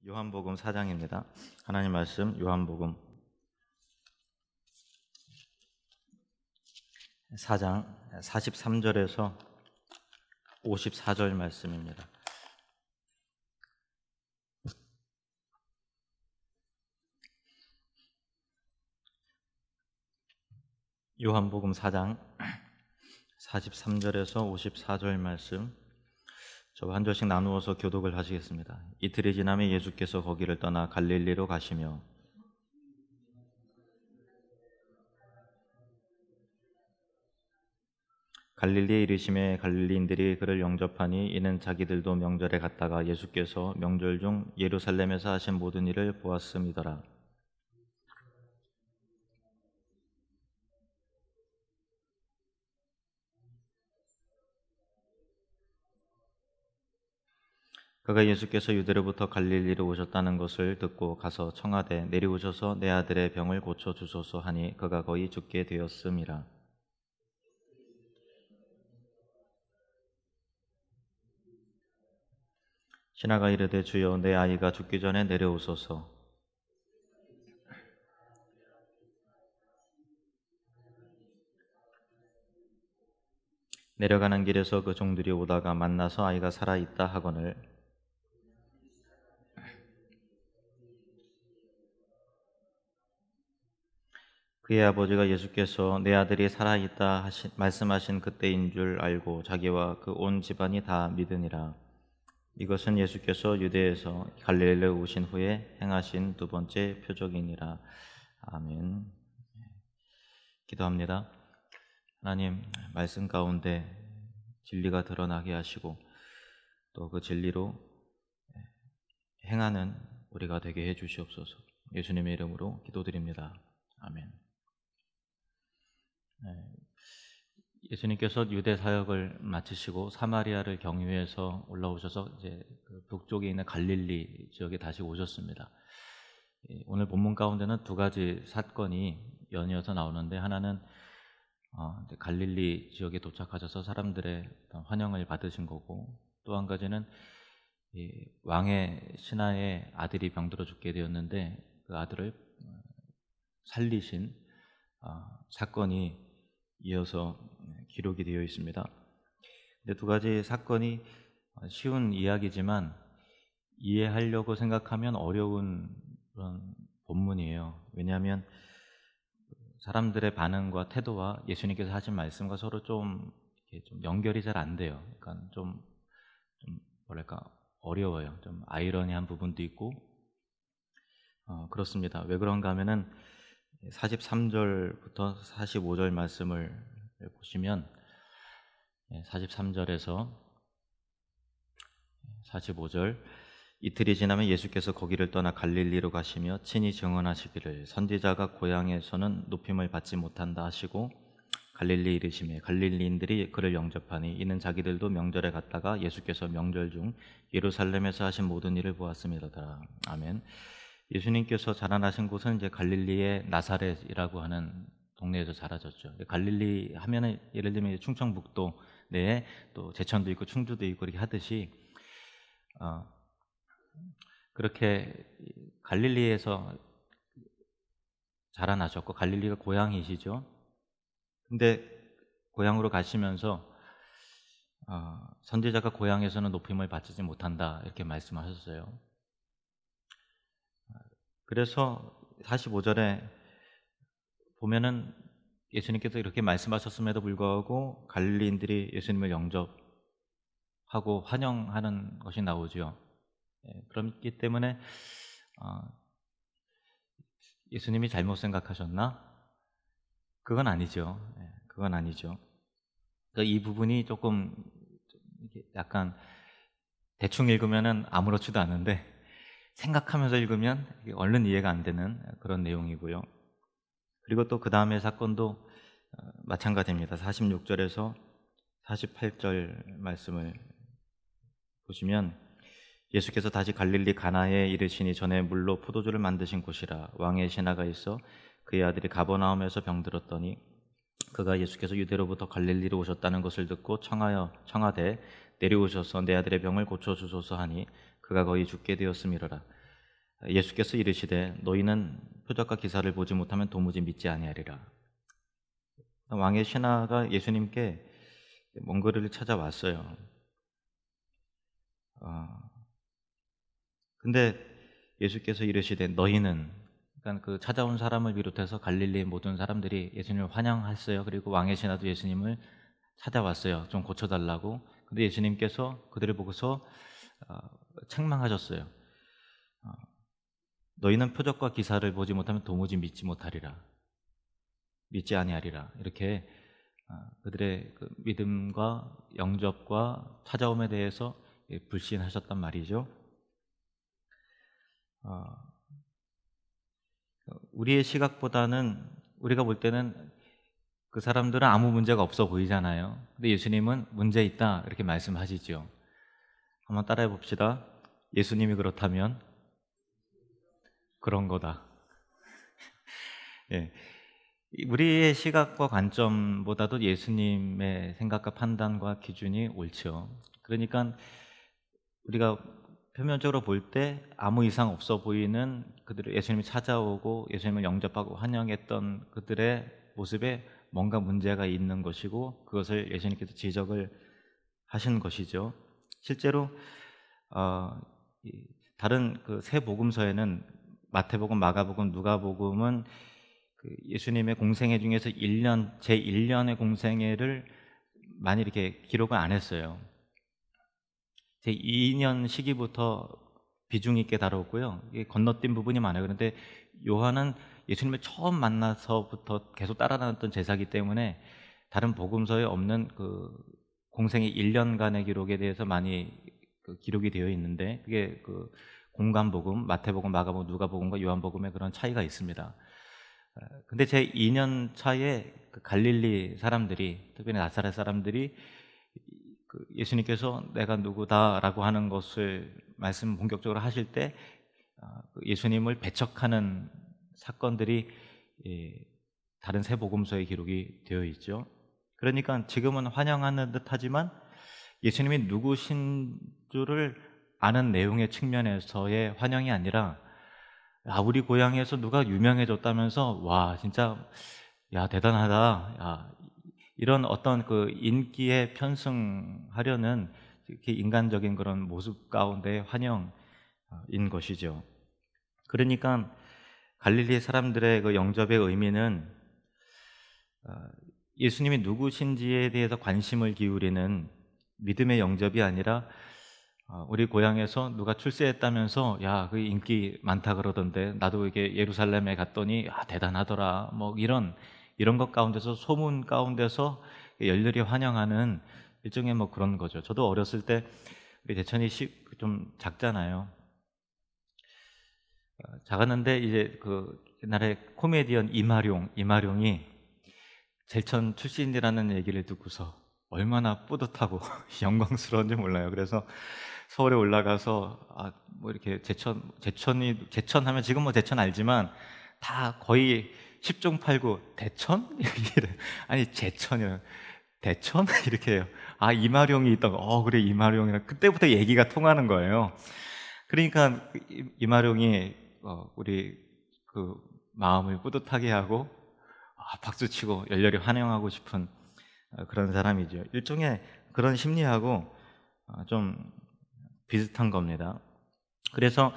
요한복음 4장입니다. 하나님 말씀 요한복음 4장 43절에서 54절 말씀입니다. 요한복음 4장 43절에서 54절 말씀, 저와 한 절씩 나누어서 교독을 하시겠습니다. 이틀이 지나면 예수께서 거기를 떠나 갈릴리로 가시며 갈릴리에 이르심에 갈릴리인들이 그를 영접하니 이는 자기들도 명절에 갔다가 예수께서 명절 중 예루살렘에서 하신 모든 일을 보았음이더라. 그가 예수께서 유대로부터 갈릴리로 오셨다는 것을 듣고 가서 청하되 내려오셔서 내 아들의 병을 고쳐 주소서 하니 그가 거의 죽게 되었음이라. 신하가 이르되 주여 내 아이가 죽기 전에 내려오소서. 내려가는 길에서 그 종들이 오다가 만나서 아이가 살아있다 하거늘 그의 아버지가 예수께서 내 아들이 살아있다 말씀하신 그때인 줄 알고 자기와 그 온 집안이 다 믿으니라. 이것은 예수께서 유대에서 갈릴리로 오신 후에 행하신 두 번째 표적이니라. 아멘. 기도합니다. 하나님, 말씀 가운데 진리가 드러나게 하시고 또 그 진리로 행하는 우리가 되게 해 주시옵소서. 예수님의 이름으로 기도드립니다. 아멘. 예수님께서 유대 사역을 마치시고 사마리아를 경유해서 올라오셔서 이제 그 북쪽에 있는 갈릴리 지역에 다시 오셨습니다. 오늘 본문 가운데는 두 가지 사건이 연이어서 나오는데, 하나는 갈릴리 지역에 도착하셔서 사람들의 환영을 받으신 거고, 또 한 가지는 왕의 신하의 아들이 병들어 죽게 되었는데 그 아들을 살리신 사건이 이어서 기록이 되어 있습니다. 근데 두 가지 사건이 쉬운 이야기지만 이해하려고 생각하면 어려운 그런 본문이에요. 왜냐하면 사람들의 반응과 태도와 예수님께서 하신 말씀과 서로 좀 연결이 잘 안 돼요. 그러니까 좀 뭐랄까 어려워요. 좀 아이러니한 부분도 있고 그렇습니다. 왜 그런가 하면은 43절부터 45절 말씀을 보시면 43절에서 45절, 이틀이 지나면 예수께서 거기를 떠나 갈릴리로 가시며 친히 증언하시기를 선지자가 고향에서는 높임을 받지 못한다 하시고 갈릴리에 이르시매 갈릴리인들이 그를 영접하니 이는 자기들도 명절에 갔다가 예수께서 명절 중 예루살렘에서 하신 모든 일을 보았음이로다. 아멘. 예수님께서 자라나신 곳은 이제 갈릴리의 나사렛이라고 하는 동네에서 자라셨죠. 갈릴리 하면은 예를 들면 충청북도 내에 또 제천도 있고 충주도 있고 이렇게 하듯이 그렇게 갈릴리에서 자라나셨고 갈릴리가 고향이시죠. 근데 고향으로 가시면서 선지자가 고향에서는 높임을 받지 못한다 이렇게 말씀하셨어요. 그래서 45절에 보면은 예수님께서 이렇게 말씀하셨음에도 불구하고 갈릴리인들이 예수님을 영접하고 환영하는 것이 나오죠. 그렇기 때문에 예수님이 잘못 생각하셨나? 그건 아니죠. 그건 아니죠. 그러니까 이 부분이 조금 약간 대충 읽으면은 아무렇지도 않은데 생각하면서 읽으면 얼른 이해가 안 되는 그런 내용이고요. 그리고 또 그 다음의 사건도 마찬가지입니다. 46절에서 48절 말씀을 보시면 예수께서 다시 갈릴리 가나에 이르시니 전에 물로 포도주를 만드신 곳이라. 왕의 신하가 있어 그의 아들이 가버나움에서 병들었더니 그가 예수께서 유대로부터 갈릴리로 오셨다는 것을 듣고 청하되 내려오셔서 내 아들의 병을 고쳐 주소서 하니 그가 거의 죽게 되었음이로라. 예수께서 이르시되 너희는 표적과 기사를 보지 못하면 도무지 믿지 아니하리라. 왕의 신하가 예수님께 먼 거리를 찾아왔어요. 근데 예수께서 이르시되 너희는, 그러니까 그 찾아온 사람을 비롯해서 갈릴리 모든 사람들이 예수님을 환영했어요. 그리고 왕의 신하도 예수님을 찾아왔어요. 좀 고쳐달라고. 근데 예수님께서 그들을 보고서 책망하셨어요. 너희는 표적과 기사를 보지 못하면 도무지 믿지 못하리라. 믿지 아니하리라. 이렇게 그들의 그 믿음과 영접과 찾아옴에 대해서 불신하셨단 말이죠. 우리의 시각보다는, 우리가 볼 때는 그 사람들은 아무 문제가 없어 보이잖아요. 근데 예수님은 문제 있다 이렇게 말씀하시죠. 한번 따라해 봅시다. 예수님이 그렇다면 그런 거다. 예. 우리의 시각과 관점보다도 예수님의 생각과 판단과 기준이 옳죠. 그러니까 우리가 표면적으로 볼 때 아무 이상 없어 보이는 그들을 예수님이 찾아오고 예수님을 영접하고 환영했던 그들의 모습에 뭔가 문제가 있는 것이고, 그것을 예수님께서 지적을 하신 것이죠. 실제로 다른 그 세 복음서에는, 마태복음, 마가복음, 누가복음은 그 예수님의 공생애 중에서 제 1년의 공생애를 많이 이렇게 기록을 안 했어요. 제 2년 시기부터 비중 있게 다뤘고요. 이게 건너뛴 부분이 많아요. 그런데 요한은 예수님을 처음 만나서부터 계속 따라다녔던 제자이기 때문에 다른 복음서에 없는 그 공생의 1년간의 기록에 대해서 많이 그 기록이 되어 있는데, 그게 그 공관복음, 마태복음, 마가복음, 누가복음과 요한복음의 그런 차이가 있습니다. 근데 제 2년 차에 그 갈릴리 사람들이, 특별히 나사렛 사람들이 그 예수님께서 내가 누구다라고 하는 것을 말씀 본격적으로 하실 때 예수님을 배척하는 사건들이 다른 세 복음서에 기록이 되어 있죠. 그러니까 지금은 환영하는 듯하지만 예수님이 누구신 줄을 아는 내용의 측면에서의 환영이 아니라, 우리 고향에서 누가 유명해졌다면서 와 진짜 야 대단하다, 야 이런 어떤 그 인기에 편승하려는 이렇게 인간적인 그런 모습 가운데 환영인 것이죠. 그러니까 갈릴리 사람들의 그 영접의 의미는 예수님이 누구신지에 대해서 관심을 기울이는 믿음의 영접이 아니라, 우리 고향에서 누가 출세했다면서 야, 그 인기 많다 그러던데 나도 이게 예루살렘에 갔더니 대단하더라, 뭐 이런 것 가운데서, 소문 가운데서 열렬히 환영하는 일종의 뭐 그런 거죠. 저도 어렸을 때 우리 대천이 좀 작잖아요. 작았는데 이제 그 옛날에 코미디언 이마룡이 제천 출신이라는 얘기를 듣고서 얼마나 뿌듯하고 영광스러운지 몰라요. 그래서 서울에 올라가서 뭐 이렇게 제천 하면 지금 뭐 제천 알지만 다 거의 10종 8구 대천? 아니 제천이요. 대천? 이렇게 해요. 이마룡이 있다고. 그래 이마룡이랑 그때부터 얘기가 통하는 거예요. 그러니까 이마룡이 우리 그 마음을 뿌듯하게 하고 박수치고 열렬히 환영하고 싶은 그런 사람이죠. 일종의 그런 심리하고 좀 비슷한 겁니다. 그래서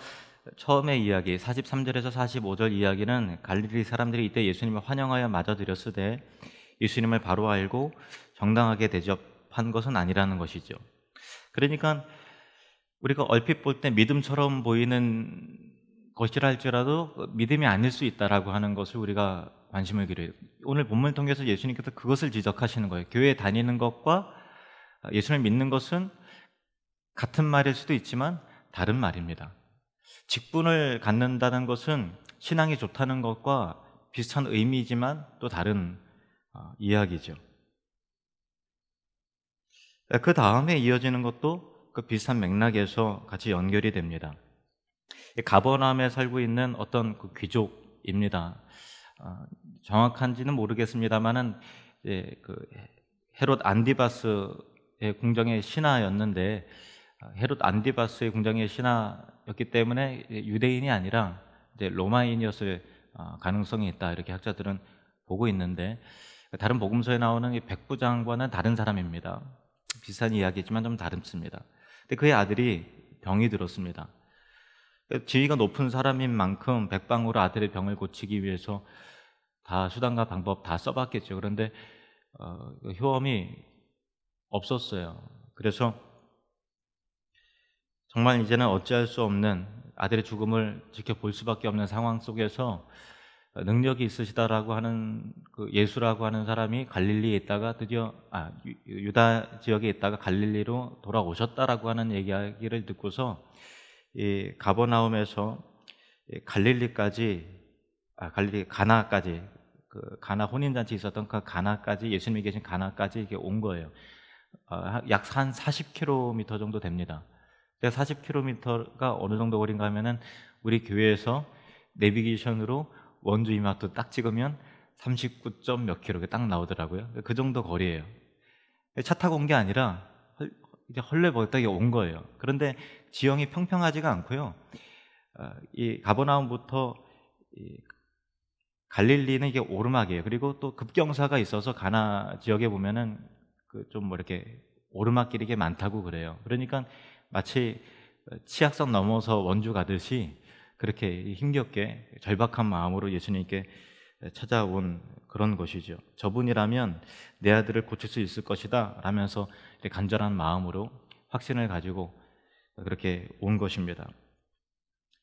처음의 이야기 43절에서 45절 이야기는 갈릴리 사람들이 이때 예수님을 환영하여 맞아들였으되 예수님을 바로 알고 정당하게 대접한 것은 아니라는 것이죠. 그러니까 우리가 얼핏 볼 때 믿음처럼 보이는 것이라 할지라도 믿음이 아닐 수 있다라고 하는 것을 우리가 관심을 기울여요. 오늘 본문을 통해서 예수님께서 그것을 지적하시는 거예요. 교회에 다니는 것과 예수님을 믿는 것은 같은 말일 수도 있지만 다른 말입니다. 직분을 갖는다는 것은 신앙이 좋다는 것과 비슷한 의미이지만 또 다른 이야기죠. 그 다음에 이어지는 것도 그 비슷한 맥락에서 같이 연결이 됩니다. 가버나움에 살고 있는 어떤 그 귀족입니다. 정확한지는 모르겠습니다만은 그 헤롯 안디바스의 궁정의 신하였는데, 헤롯 안디바스의 궁정의 신하 사람이었기 때문에 유대인이 아니라 이제 로마인이었을 가능성이 있다, 이렇게 학자들은 보고 있는데, 다른 복음서에 나오는 이 백부장과는 다른 사람입니다. 비슷한 이야기지만 좀 다릅니다. 근데 그의 아들이 병이 들었습니다. 지위가 높은 사람인 만큼 백방으로 아들의 병을 고치기 위해서 다 수단과 방법 다 써봤겠죠. 그런데 효험이 없었어요. 그래서 정말 이제는 어찌할 수 없는 아들의 죽음을 지켜볼 수밖에 없는 상황 속에서 능력이 있으시다라고 하는 그 예수라고 하는 사람이 갈릴리에 있다가 드디어 유다 지역에 있다가 갈릴리로 돌아오셨다라고 하는 이야기를 듣고서 이 가버나움에서 갈릴리 가나까지, 그 가나 혼인잔치 있었던 그 가나까지, 예수님이 계신 가나까지 이게 온 거예요. 약 한 40km 정도 됩니다. 40km가 어느 정도 거리인가 하면은 우리 교회에서 내비게이션으로 원주 이마트 딱 찍으면 39점 몇 킬로 딱 나오더라고요. 그 정도 거리예요. 차 타고 온 게 아니라 이제 헐레벌떡 온 거예요. 그런데 지형이 평평하지가 않고요. 이 가버나움부터 이 갈릴리는 이게 오르막이에요. 그리고 또 급경사가 있어서 가나 지역에 보면은 그 좀 뭐 이렇게 오르막길이 이게 많다고 그래요. 그러니까 마치 치악선 넘어서 원주 가듯이 그렇게 힘겹게 절박한 마음으로 예수님께 찾아온 그런 것이죠. 저분이라면 내 아들을 고칠 수 있을 것이다 라면서 간절한 마음으로 확신을 가지고 그렇게 온 것입니다.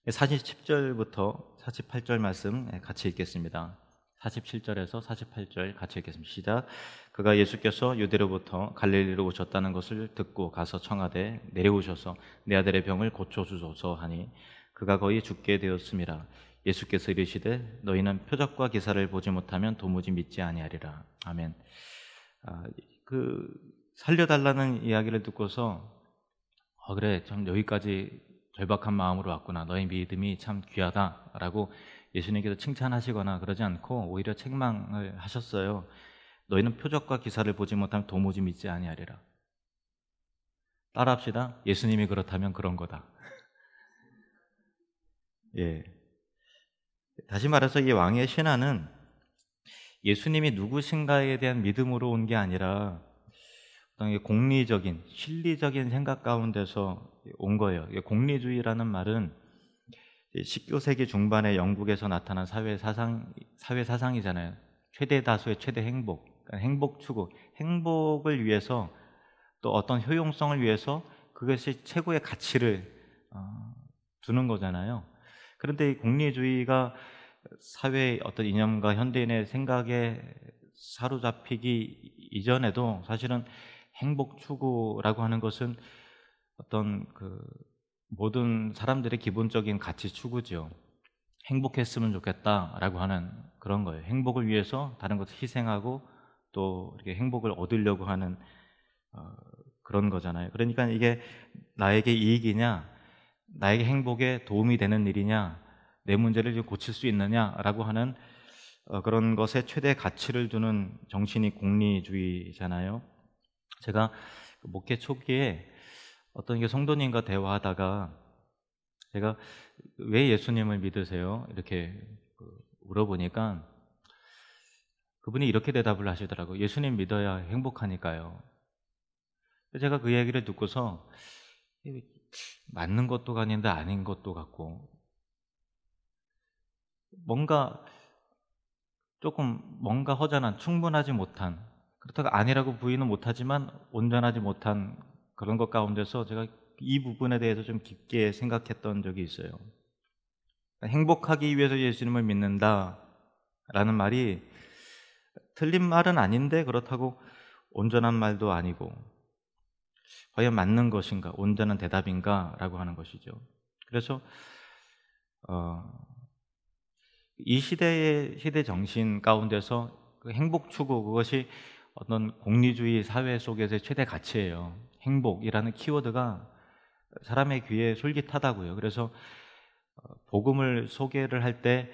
47절부터 48절 말씀 같이 읽겠습니다. 47절에서 48절 같이 읽겠습니다. 시작. 그가 예수께서 유대로부터 갈릴리로 오셨다는 것을 듣고 가서 청하되 내려오셔서 내 아들의 병을 고쳐주소서 하니 그가 거의 죽게 되었음이라. 예수께서 이르시되 너희는 표적과 기사를 보지 못하면 도무지 믿지 아니하리라. 아멘. 그 살려달라는 이야기를 듣고서 그래, 참 여기까지 절박한 마음으로 왔구나, 너의 믿음이 참 귀하다라고 예수님께서 칭찬하시거나 그러지 않고 오히려 책망을 하셨어요. 너희는 표적과 기사를 보지 못하면 도무지 믿지 아니하리라. 따라합시다. 예수님이 그렇다면 그런 거다. 예. 다시 말해서 이 왕의 신하는 예수님이 누구신가에 대한 믿음으로 온 게 아니라 어떤 공리적인, 실리적인 생각 가운데서 온 거예요. 공리주의라는 말은 19세기 중반에 영국에서 나타난 사회 사상이잖아요. 최대 다수의 최대 행복, 그러니까 행복 추구, 행복을 위해서 또 어떤 효용성을 위해서 그것이 최고의 가치를 두는 거잖아요. 그런데 이 공리주의가 사회의 어떤 이념과 현대인의 생각에 사로잡히기 이전에도 사실은 행복 추구라고 하는 것은 어떤 그 모든 사람들의 기본적인 가치 추구죠. 행복했으면 좋겠다라고 하는 그런 거예요. 행복을 위해서 다른 것을 희생하고 또 이렇게 행복을 얻으려고 하는 그런 거잖아요. 그러니까 이게 나에게 이익이냐, 나에게 행복에 도움이 되는 일이냐, 내 문제를 좀 고칠 수 있느냐라고 하는 그런 것에 최대 가치를 두는 정신이 공리주의잖아요. 제가 목회 초기에 어떤 성도님과 대화하다가 제가 왜 예수님을 믿으세요? 이렇게 물어보니까 그분이 이렇게 대답을 하시더라고요. 예수님 믿어야 행복하니까요. 제가 그 얘기를 듣고서 맞는 것도 아닌데 아닌 것도 같고, 뭔가 허전한, 충분하지 못한, 그렇다고 아니라고 부인은 못하지만 온전하지 못한 그런 것 가운데서 제가 이 부분에 대해서 좀 깊게 생각했던 적이 있어요. 행복하기 위해서 예수님을 믿는다라는 말이 틀린 말은 아닌데 그렇다고 온전한 말도 아니고, 과연 맞는 것인가, 온전한 대답인가 라고 하는 것이죠. 그래서 이 시대 정신 가운데서 그 행복 추구, 그것이 어떤 공리주의 사회 속에서의 최대 가치예요. 행복이라는 키워드가 사람의 귀에 솔깃하다고요. 그래서 복음을 소개를 할 때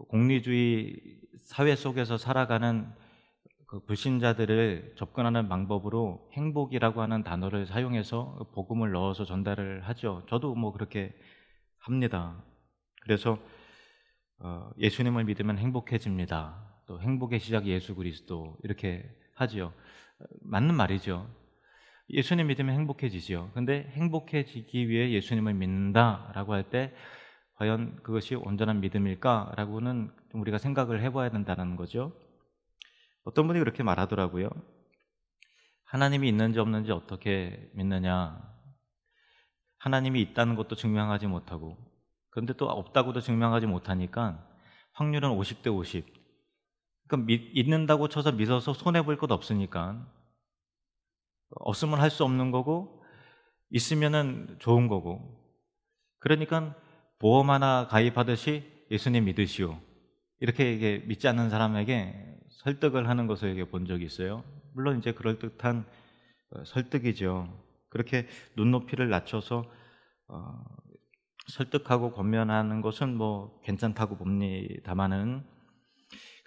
공리주의 사회 속에서 살아가는 그 불신자들을 접근하는 방법으로 행복이라고 하는 단어를 사용해서 복음을 넣어서 전달을 하죠. 저도 뭐 그렇게 합니다. 그래서 예수님을 믿으면 행복해집니다. 또 행복의 시작 예수 그리스도 이렇게 하지요. 맞는 말이죠. 예수님 믿으면 행복해지지요. 근데 행복해지기 위해 예수님을 믿는다라고 할 때 과연 그것이 온전한 믿음일까라고는 좀 우리가 생각을 해봐야 된다는 거죠. 어떤 분이 그렇게 말하더라고요. 하나님이 있는지 없는지 어떻게 믿느냐. 하나님이 있다는 것도 증명하지 못하고, 그런데 또 없다고도 증명하지 못하니까 확률은 50대 50. 그러니까 있는다고 쳐서 믿어서 손해볼 것 없으니까, 없으면 할 수 없는 거고 있으면은 좋은 거고, 그러니까 보험 하나 가입하듯이 예수님 믿으시오, 이렇게 이게 믿지 않는 사람에게 설득을 하는 것을 이게 본 적이 있어요. 물론 이제 그럴듯한 설득이죠. 그렇게 눈높이를 낮춰서 설득하고 권면하는 것은 뭐 괜찮다고 봅니다만은,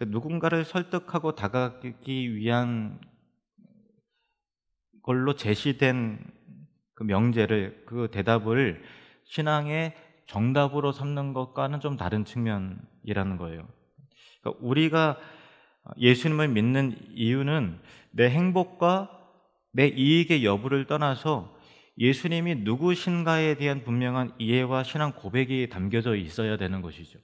누군가를 설득하고 다가가기 위한 걸로 제시된 그 명제를, 그 대답을 신앙의 정답으로 삼는 것과는 좀 다른 측면이라는 거예요. 그러니까 우리가 예수님을 믿는 이유는 내 행복과 내 이익의 여부를 떠나서 예수님이 누구신가에 대한 분명한 이해와 신앙 고백이 담겨져 있어야 되는 것이죠.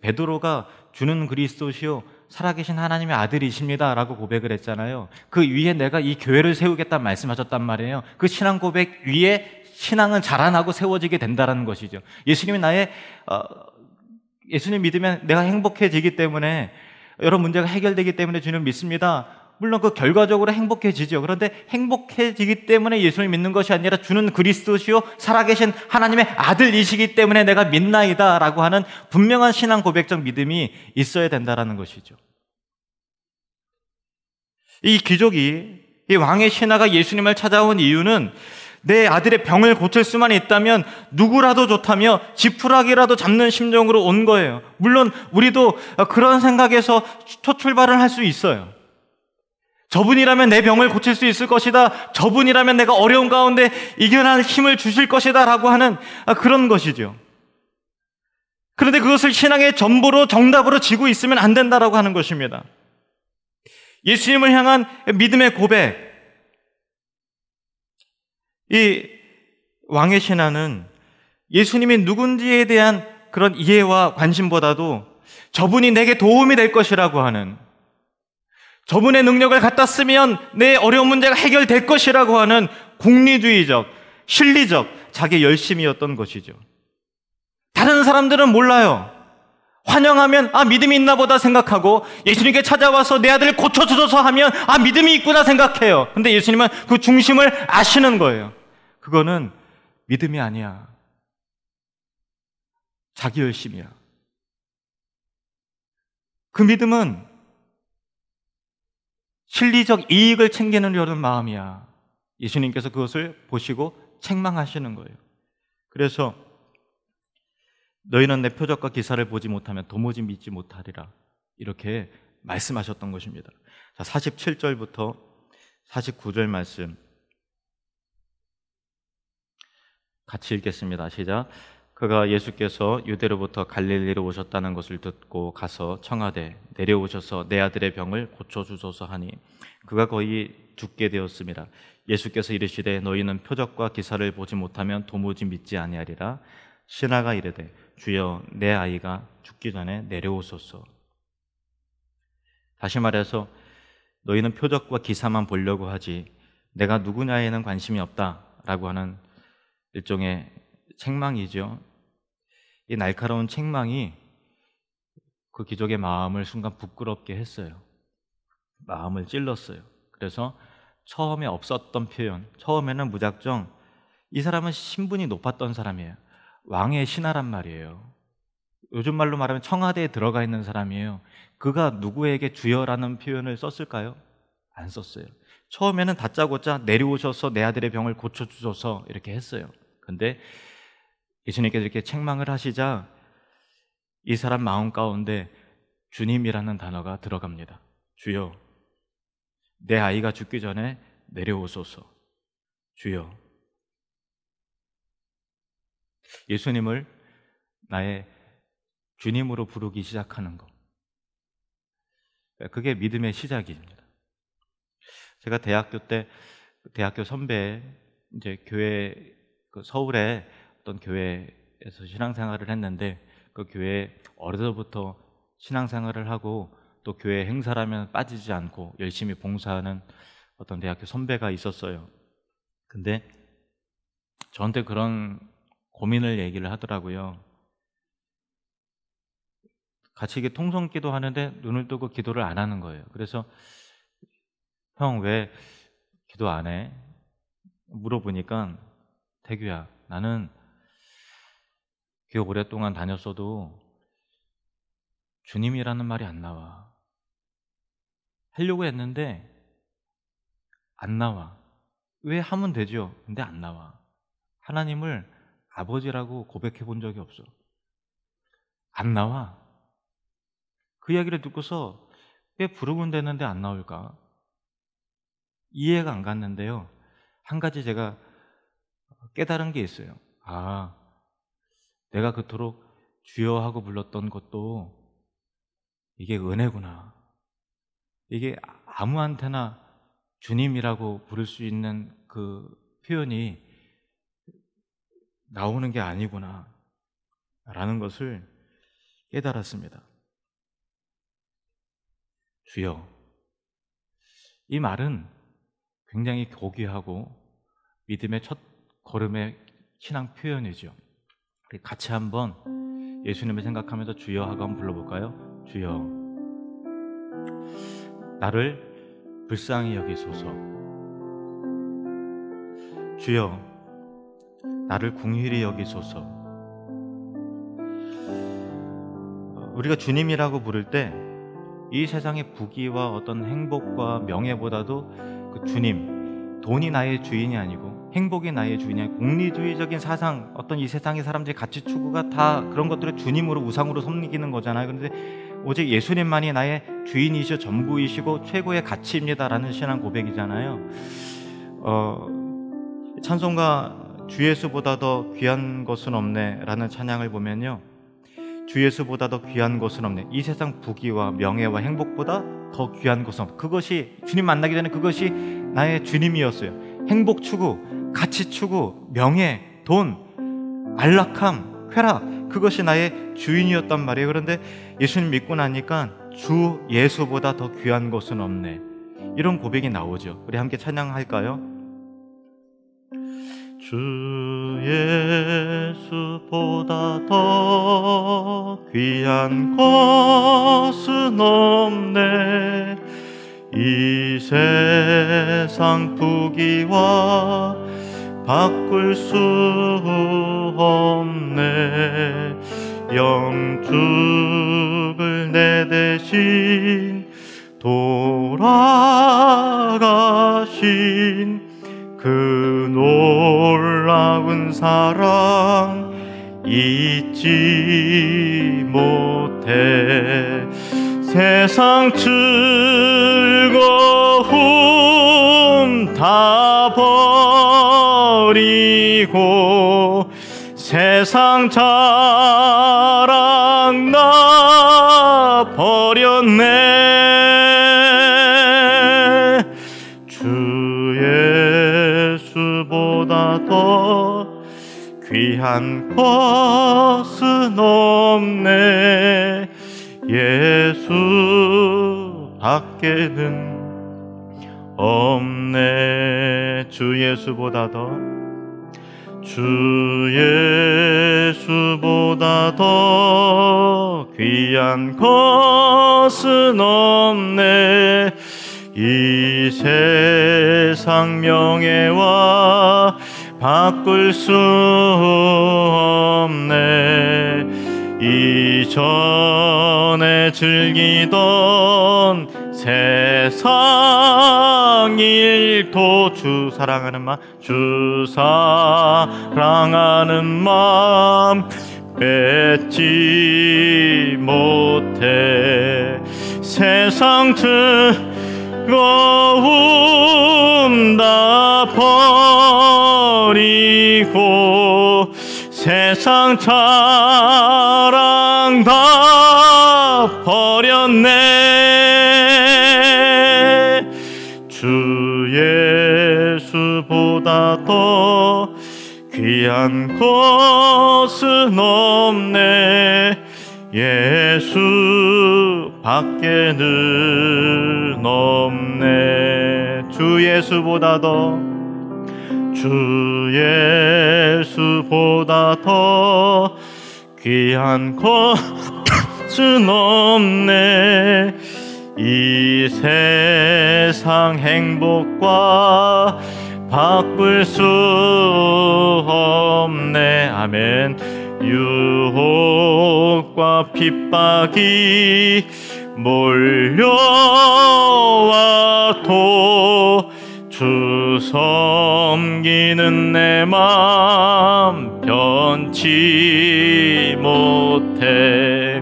베드로가 주는 그리스도시요 살아계신 하나님의 아들이십니다 라고 고백을 했잖아요. 그 위에 내가 이 교회를 세우겠다 말씀하셨단 말이에요. 그 신앙 고백 위에 신앙은 자라나고 세워지게 된다는 것이죠. 예수님 믿으면 내가 행복해지기 때문에, 여러 문제가 해결되기 때문에 주님 믿습니다. 물론 그 결과적으로 행복해지죠. 그런데 행복해지기 때문에 예수를 믿는 것이 아니라 주는 그리스도시요 살아계신 하나님의 아들이시기 때문에 내가 믿나이다 라고 하는 분명한 신앙 고백적 믿음이 있어야 된다는 것이죠. 이 귀족이, 이 왕의 신하가 예수님을 찾아온 이유는 내 아들의 병을 고칠 수만 있다면 누구라도 좋다며 지푸라기라도 잡는 심정으로 온 거예요. 물론 우리도 그런 생각에서 초출발을 할 수 있어요. 저분이라면 내 병을 고칠 수 있을 것이다, 저분이라면 내가 어려운 가운데 이겨낼 힘을 주실 것이다 라고 하는 그런 것이죠. 그런데 그것을 신앙의 전부로, 정답으로 지고 있으면 안 된다라고 하는 것입니다. 예수님을 향한 믿음의 고백, 이 왕의 신하는 예수님이 누군지에 대한 그런 이해와 관심보다도 저분이 내게 도움이 될 것이라고 하는, 저분의 능력을 갖다 쓰면 내 어려운 문제가 해결될 것이라고 하는 공리주의적, 실리적 자기 열심이었던 것이죠. 다른 사람들은 몰라요. 환영하면 믿음이 있나 보다 생각하고, 예수님께 찾아와서 내 아들을 고쳐주소서 하면 믿음이 있구나 생각해요. 근데 예수님은 그 중심을 아시는 거예요. 그거는 믿음이 아니야, 자기 열심이야. 그 믿음은 실리적 이익을 챙기려는 마음이야. 예수님께서 그것을 보시고 책망하시는 거예요. 그래서 너희는 내 표적과 기사를 보지 못하면 도무지 믿지 못하리라, 이렇게 말씀하셨던 것입니다. 자, 47절부터 49절 말씀 같이 읽겠습니다. 시작. 그가 예수께서 유대로부터 갈릴리로 오셨다는 것을 듣고 가서 청하되 내려오셔서 내 아들의 병을 고쳐주소서 하니 그가 거의 죽게 되었습니다. 예수께서 이르시되 너희는 표적과 기사를 보지 못하면 도무지 믿지 아니하리라. 신하가 이르되 주여 내 아이가 죽기 전에 내려오소서. 다시 말해서 너희는 표적과 기사만 보려고 하지 내가 누구냐에는 관심이 없다라고 하는 일종의 책망이죠. 이 날카로운 책망이 그 귀족의 마음을 순간 부끄럽게 했어요. 마음을 찔렀어요. 그래서 처음에 없었던 표현, 처음에는 무작정, 이 사람은 신분이 높았던 사람이에요. 왕의 신하란 말이에요. 요즘 말로 말하면 청와대에 들어가 있는 사람이에요. 그가 누구에게 주여라는 표현을 썼을까요? 안 썼어요. 처음에는 다짜고짜 내려오셔서 내 아들의 병을 고쳐주소서 이렇게 했어요. 근데 예수님께서 이렇게 책망을 하시자 이 사람 마음 가운데 주님이라는 단어가 들어갑니다. 주여, 내 아이가 죽기 전에 내려오소서. 주여. 예수님을 나의 주님으로 부르기 시작하는 것, 그게 믿음의 시작입니다. 제가 대학교 때 대학교 선배, 이제 교회, 서울에 어떤 교회에서 신앙생활을 했는데, 그 교회에 어려서부터 신앙생활을 하고 또 교회 행사라면 빠지지 않고 열심히 봉사하는 어떤 대학교 선배가 있었어요. 근데 저한테 그런 고민을 얘기를 하더라고요. 같이 이게 통성기도 하는데 눈을 뜨고 기도를 안 하는 거예요. 그래서 형, 왜 기도 안 해? 물어보니까, 태규야, 나는 교회 오랫동안 다녔어도 주님이라는 말이 안 나와. 하려고 했는데 안 나와. 왜? 하면 되죠. 근데 안 나와. 하나님을 아버지라고 고백해 본 적이 없어. 안 나와. 그 이야기를 듣고서 왜 부르면 되는데 안 나올까? 이해가 안 갔는데요, 한 가지 제가 깨달은 게 있어요. 아, 내가 그토록 주여 하고 불렀던 것도 이게 은혜구나. 이게 아무한테나 주님이라고 부를 수 있는 그 표현이 나오는 게 아니구나 라는 것을 깨달았습니다. 주여, 이 말은 굉장히 고귀하고 믿음의 첫 걸음의 신앙 표현이죠. 우리 같이 한번 예수님을 생각하면서 주여 하고 한번 불러볼까요? 주여, 나를 불쌍히 여기소서. 주여, 나를 긍휼히 여기소서. 우리가 주님이라고 부를 때 이 세상의 부귀와 어떤 행복과 명예보다도 그 주님, 돈이 나의 주인이 아니고 행복이 나의 주인이 아니고 공리주의적인 사상, 어떤 이 세상의 사람들의 가치 추구가 다 그런 것들을 주님으로, 우상으로 섬기는 거잖아요. 그런데 오직 예수님만이 나의 주인이시고 전부이시고 최고의 가치입니다라는 신앙 고백이잖아요. 찬송가 주 예수보다 더 귀한 것은 없네 라는 찬양을 보면요, 주 예수보다 더 귀한 것은 없네. 이 세상 부귀와 명예와 행복보다 더 귀한 것은 없네. 그것이, 주님 만나기 전에 그것이 나의 주님이었어요. 행복 추구, 가치 추구, 명예, 돈, 안락함, 쾌락, 그것이 나의 주인이었단 말이에요. 그런데 예수님 믿고 나니까 주 예수보다 더 귀한 것은 없네, 이런 고백이 나오죠. 우리 함께 찬양할까요? 주 예수보다 더 귀한 것은 없네. 이 세상 부귀와 바꿀 수 없네. 영축을 내 대신 돌아가신 그 놀라운 사랑 잊지 못해. 세상 즐거움 다 버리고 세상 자랑 나 버렸네. 보다 더 귀한 것은 없네. 예수밖에는 없네. 주 예수보다 더 귀한 것은 없네. 이 세상 명예와 바꿀 수 없네. 이전에 즐기던 세상 일도 주 사랑하는 마음, 주 사랑하는 마음 뺏지 못해. 세상 즐거움 즐거움 다 버리고 세상 자랑 다 버렸네. 주 예수보다 더 귀한 것은 없네. 예수 밖에는 없네. 주 예수보다 더 귀한 것은 없네. 이 세상 행복과 바꿀 수 없네. 아멘. 유혹과 핍박이 몰려와도 주 섬기는 내 맘 변치 못해.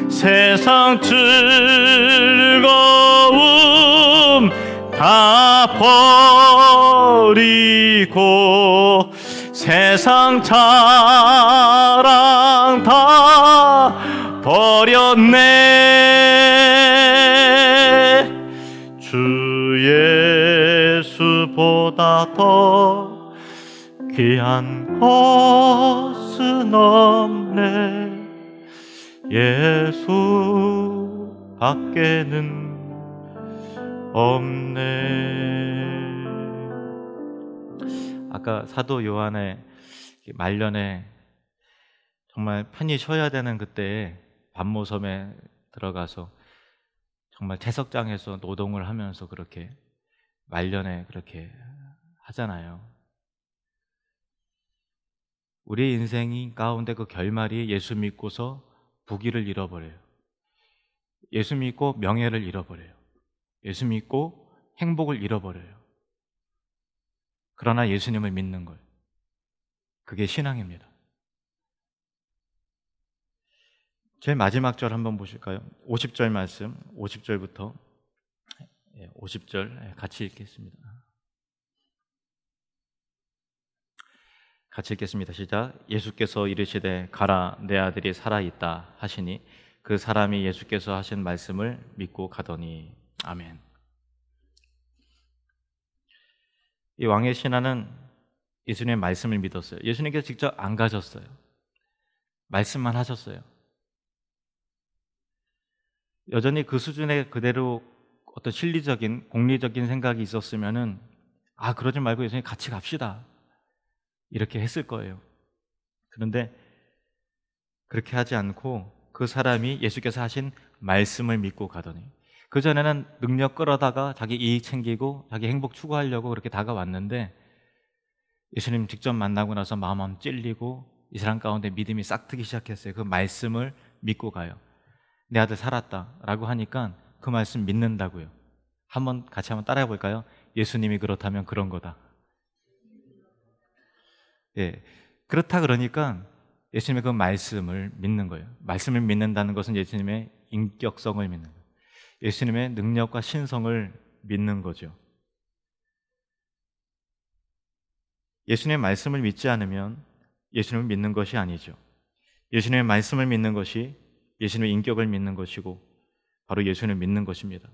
세상 즐거움 다 버리고 세상 자랑 다 버렸네. 주 예수보다 더 귀한 것은 없네. 예수 밖에는 없네. 아까 사도 요한의 말년에 정말 편히 쉬어야 되는 그때에 반모섬에 들어가서 정말 채석장에서 노동을 하면서 그렇게 말년에 그렇게 하잖아요. 우리 인생 가운데 그 결말이 예수 믿고서 부귀를 잃어버려요. 예수 믿고 명예를 잃어버려요. 예수 믿고 행복을 잃어버려요. 그러나 예수님을 믿는 거예요. 그게 신앙입니다. 제일 마지막 절 한번 보실까요? 50절 말씀, 50절부터 50절 같이 읽겠습니다. 같이 읽겠습니다. 시작. 예수께서 이르시되 가라, 내 아들이 살아있다 하시니 그 사람이 예수께서 하신 말씀을 믿고 가더니. 아멘. 이 왕의 신하는 예수님의 말씀을 믿었어요. 예수님께서 직접 안 가셨어요. 말씀만 하셨어요. 여전히 그 수준의 그대로 어떤 실리적인 공리적인 생각이 있었으면은 그러지 말고 예수님 같이 갑시다 이렇게 했을 거예요. 그런데 그렇게 하지 않고 그 사람이 예수께서 하신 말씀을 믿고 가더니, 그전에는 능력 끌어다가 자기 이익 챙기고 자기 행복 추구하려고 그렇게 다가왔는데 예수님 직접 만나고 나서 마음 찔리고 이 사람 가운데 믿음이 싹트기 시작했어요. 그 말씀을 믿고 가요. 내 아들 살았다 라고 하니까 그 말씀 믿는다고요. 같이 한번 따라해 볼까요? 예수님이 그렇다면 그런 거다. 그렇다 그러니까 예수님의 그 말씀을 믿는 거예요. 말씀을 믿는다는 것은 예수님의 인격성을 믿는 거예요. 예수님의 능력과 신성을 믿는 거죠. 예수님의 말씀을 믿지 않으면 예수님을 믿는 것이 아니죠. 예수님의 말씀을 믿는 것이 예수님의 인격을 믿는 것이고 바로 예수님을 믿는 것입니다.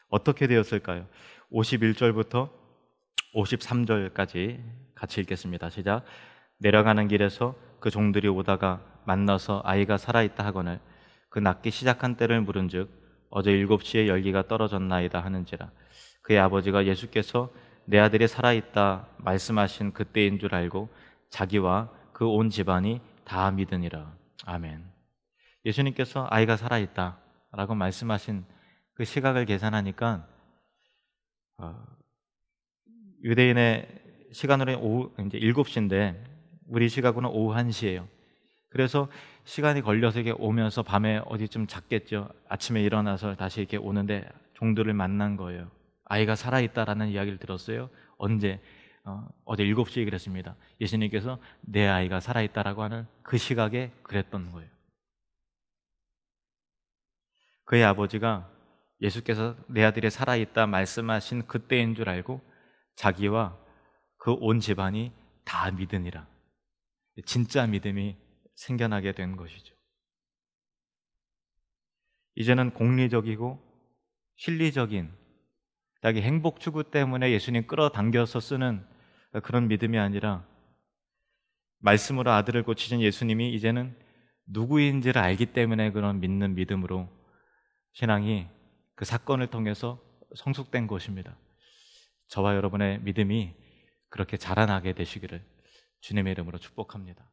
어떻게 되었을까요? 51절부터 53절까지 같이 읽겠습니다. 시작. 내려가는 길에서 그 종들이 오다가 만나서 아이가 살아있다 하거늘 그 낫기 시작한 때를 물은즉 어제 7시에 열기가 떨어졌나이다 하는지라. 그의 아버지가 예수께서 내 아들이 살아있다 말씀하신 그때인 줄 알고 자기와 그 온 집안이 다 믿으니라. 아멘. 예수님께서 아이가 살아있다 라고 말씀하신 그 시각을 계산하니까 유대인의 시간으로 오후 이제 7시인데 우리 시각으로는 오후 1시예요. 그래서 시간이 걸려서 이렇게 오면서 밤에 어디쯤 잤겠죠. 아침에 일어나서 다시 이렇게 오는데 종들을 만난 거예요. 아이가 살아있다라는 이야기를 들었어요. 언제? 어제 7시에 그랬습니다. 예수님께서 내 아이가 살아있다라고 하는 그 시각에 그랬던 거예요. 그의 아버지가 예수께서 내 아들이 살아있다 말씀하신 그때인 줄 알고 자기와 그 온 집안이 다 믿으니라. 진짜 믿음이 생겨나게 된 것이죠. 이제는 공리적이고 실리적인 자기 행복 추구 때문에 예수님 끌어당겨서 쓰는 그런 믿음이 아니라 말씀으로 아들을 고치신 예수님이 이제는 누구인지를 알기 때문에 그런 믿는 믿음으로 신앙이 그 사건을 통해서 성숙된 것입니다. 저와 여러분의 믿음이 그렇게 자라나게 되시기를 주님의 이름으로 축복합니다.